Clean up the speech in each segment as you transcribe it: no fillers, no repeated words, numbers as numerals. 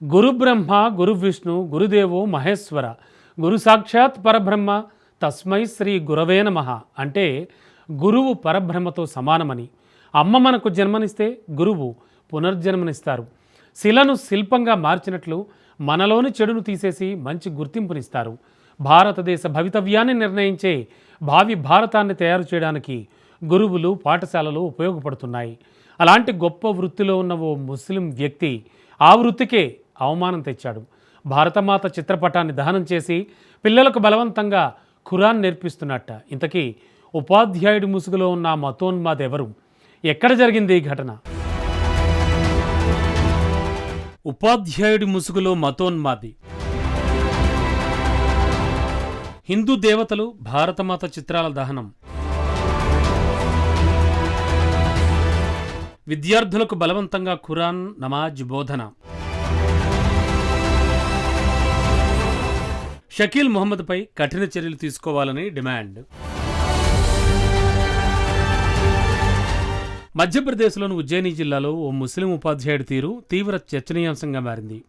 గురు బ్రహ్మ గురు విష్ణు గురుదేవో మహేశ్వర గురు సాక్షాత్ పరబ్రహ్మ తస్మై శ్రీ గురవే నమః అంటే గురువు పరబ్రహ్మతో సమానమని. అమ్మ మనకు జన్మనిస్తే గురువు పునర్జన్మనిస్తారు. శిలను శిల్పంగా మార్చినట్లు మనలోని చెడును తీసేసి మంచి గుర్తింపునిస్తారు. భారతదేశ భవితవ్యాన్ని నిర్ణయించే భావి భారతాన్ని తయారు చేయడానికి గురువులు పాఠశాలలు ఉపయోగపడుతున్నాయి. అలాంటి గొప్ప వృత్తిలో ఉన్న ఓ ముస్లిం వ్యక్తి ఆ వృత్తికే అవమానం తెచ్చాడు. భారతమాత చిత్రపటాన్ని దహనం చేసి పిల్లలకు బలవంతంగా ఖురాన్ నేర్పిస్తున్నట్ట. ఇంతకీ ఉపాధ్యాయుడి ముసుగులో ఉన్న మతోన్మాది ఎవరు? ఎక్కడ జరిగింది ఈ ఘటన? ఉపాధ్యాయుడి ముసుగులో మతోన్మాది. హిందూ దేవతలు, భారతమాత చిత్రాల దహనం, విద్యార్థులకు బలవంతంగా ఖురాన్ నమాజ్ బోధన. షకీల్ మొహమ్మద్పై కఠిన చర్యలు తీసుకోవాలని డిమాండ్. మధ్యప్రదేశ్లోని ఉజ్జయిని జిల్లాలో ఓ ముస్లిం ఉపాధ్యాయుడి తీరు తీవ్ర చర్చనీయాంశంగా మారింది.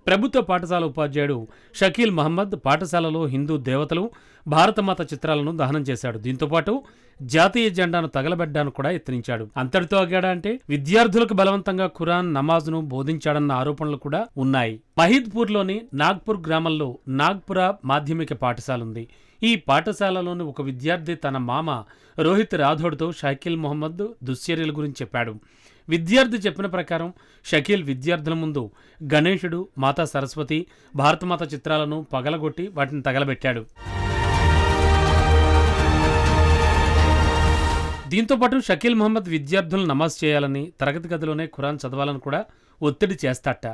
ప్రభుత్వ పాఠశాల ఉపాధ్యాయుడు షకీల్ మహమ్మద్ పాఠశాలలో హిందూ దేవతలు, భారతమాత చిత్రాలను దహనం చేశాడు. దీంతోపాటు జాతీయ జెండాను తగలబెడ్డాను కూడా యత్నించాడు. అంతటితో ఆగాడా అంటే విద్యార్థులకు బలవంతంగా ఖురాన్ నమాజ్ను బోధించాడన్న ఆరోపణలు కూడా ఉన్నాయి. మహీద్పూర్లోని నాగ్పూర్ గ్రామంలో నాగ్పుర మాధ్యమిక పాఠశాల ఉంది. ఈ పాఠశాలలోని ఒక విద్యార్థి తన మామ రోహిత్ రాథోడ్తో షకీల్ మొహమ్మద్ దుశ్చర్యల గురించి చెప్పాడు. విద్యార్థి చెప్పిన ప్రకారం షకీల్ విద్యార్థుల ముందు గణేశుడు, మాతా సరస్వతి, భారతమాత చిత్రాలను పగలగొట్టి వాటిని తగలబెట్టాడు. దీంతోపాటు షకీల్ మహమ్మద్ విద్యార్థులను నమాజ్ చేయాలని, తరగతి గదిలోనే ఖురాన్ చదవాలని కూడా ఒత్తిడి చేస్తాట.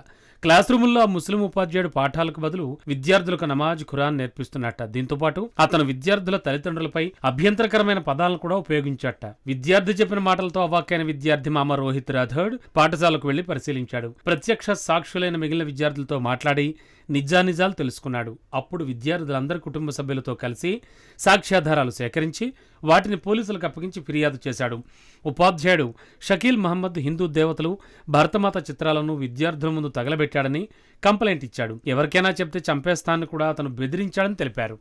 క్లాస్ రూముల్లో ఆ ముస్లిం ఉపాధ్యాయుడు పాఠాలకు బదులు విద్యార్థులకు నమాజ్, ఖురాన్ నేర్పిస్తున్నట్ట. దీంతోపాటు అతను విద్యార్థుల తల్లిదండ్రులపై అభ్యంతరకరమైన పదాలను కూడా ఉపయోగించాట. విద్యార్థి చెప్పిన మాటలతో అవాక్కైన విద్యార్థి మామ రోహిత్ రాథోడ్ పాఠశాలకు వెళ్లి పరిశీలించాడు. ప్రత్యక్ష సాక్షులైన మిగిలిన విద్యార్థులతో మాట్లాడి నిజానిజాలు తెలుసుకున్నాడు. అప్పుడు విద్యార్థులందరి కుటుంబ సభ్యులతో కలిసి సాక్ష్యాధారాలు సేకరించి వాటిని పోలీసులకు అప్పగించి ఫిర్యాదు చేశాడు. ఉపాధ్యాయుడు షకీల్ మహమ్మద్ హిందూ దేవతలు, భారతమాత చిత్రాలను విద్యార్థుల ముందు తగలబెట్టాడని కంప్లైంట్ ఇచ్చాడు. ఎవరికైనా చెప్తే చంపేస్తానని కూడా అతను బెదిరించాడని తెలిపారు.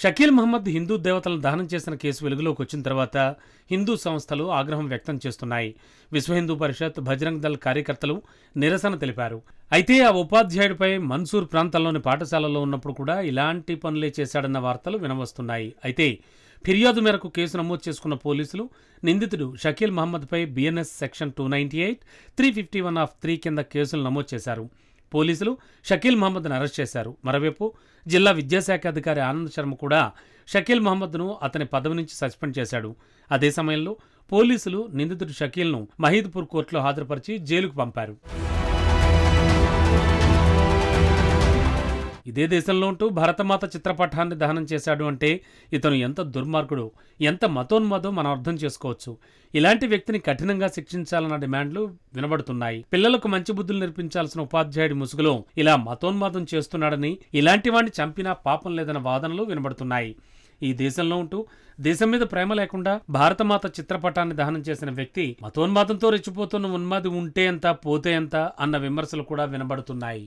షకీల్ మహమ్మద్ హిందూ దేవతలను దహనం చేసిన కేసు వెలుగులోకి వచ్చిన తర్వాత హిందూ సంస్థలు ఆగ్రహం వ్యక్తం చేస్తున్నాయి. విశ్వ హిందూ పరిషత్, బజరంగ్ దళ్ కార్యకర్తలు నిరసన తెలిపారు. అయితే ఆ ఉపాధ్యాయుడిపై మన్సూర్ ప్రాంతంలోని పాఠశాలలో ఉన్నప్పుడు కూడా ఇలాంటి పనులే చేశాడన్న వార్తలు వినవస్తున్నాయి. అయితే ఫిర్యాదు మేరకు కేసు నమోదు చేసుకున్న పోలీసులు నిందితుడు షకీల్ మహమ్మద్పై బిఎన్ఎస్ సెక్షన్ 298, 351(3) కింద కేసులు నమోదు చేశారు. పోలీసులు షకీల్ మహమ్మద్ను అరెస్ట్ చేశారు. మరోవైపు జిల్లా విద్యాశాఖ అధికారి ఆనంద్ శర్మ కూడా షకీల్ మహమ్మద్ను అతని పదవి నుంచి సస్పెండ్ చేశాడు. అదే సమయంలో పోలీసులు నిందితుడు షకీల్ను మహీద్పూర్ కోర్టులో హాజరుపరిచి జైలుకు పంపారు. ఇదే దేశంలో ఉంటూ భారతమాత చిత్రపటాన్ని దహనం చేశాడు అంటే ఇతను ఎంత దుర్మార్గుడు, ఎంత మతోన్మాదో మనం అర్థం చేసుకోవచ్చు. ఇలాంటి వ్యక్తిని కఠినంగా శిక్షించాలన్న డిమాండ్లు వినబడుతున్నాయి. పిల్లలకు మంచి బుద్ధులు నేర్పించాల్సిన ఉపాధ్యాయుడి ముసుగులో ఇలా మతోన్మాదం చేస్తున్నాడని, ఇలాంటి వాడిని చంపినా పాపం లేదన్న వాదనలు వినబడుతున్నాయి. ఈ దేశంలో ఉంటూ దేశం మీద ప్రేమ లేకుండా భారతమాత చిత్రపటాన్ని దహనం చేసిన వ్యక్తి మతోన్మాదంతో రెచ్చిపోతున్న ఉన్మాది ఉంటే ఎంత, పోతే ఎంత అన్న విమర్శలు కూడా వినబడుతున్నాయి.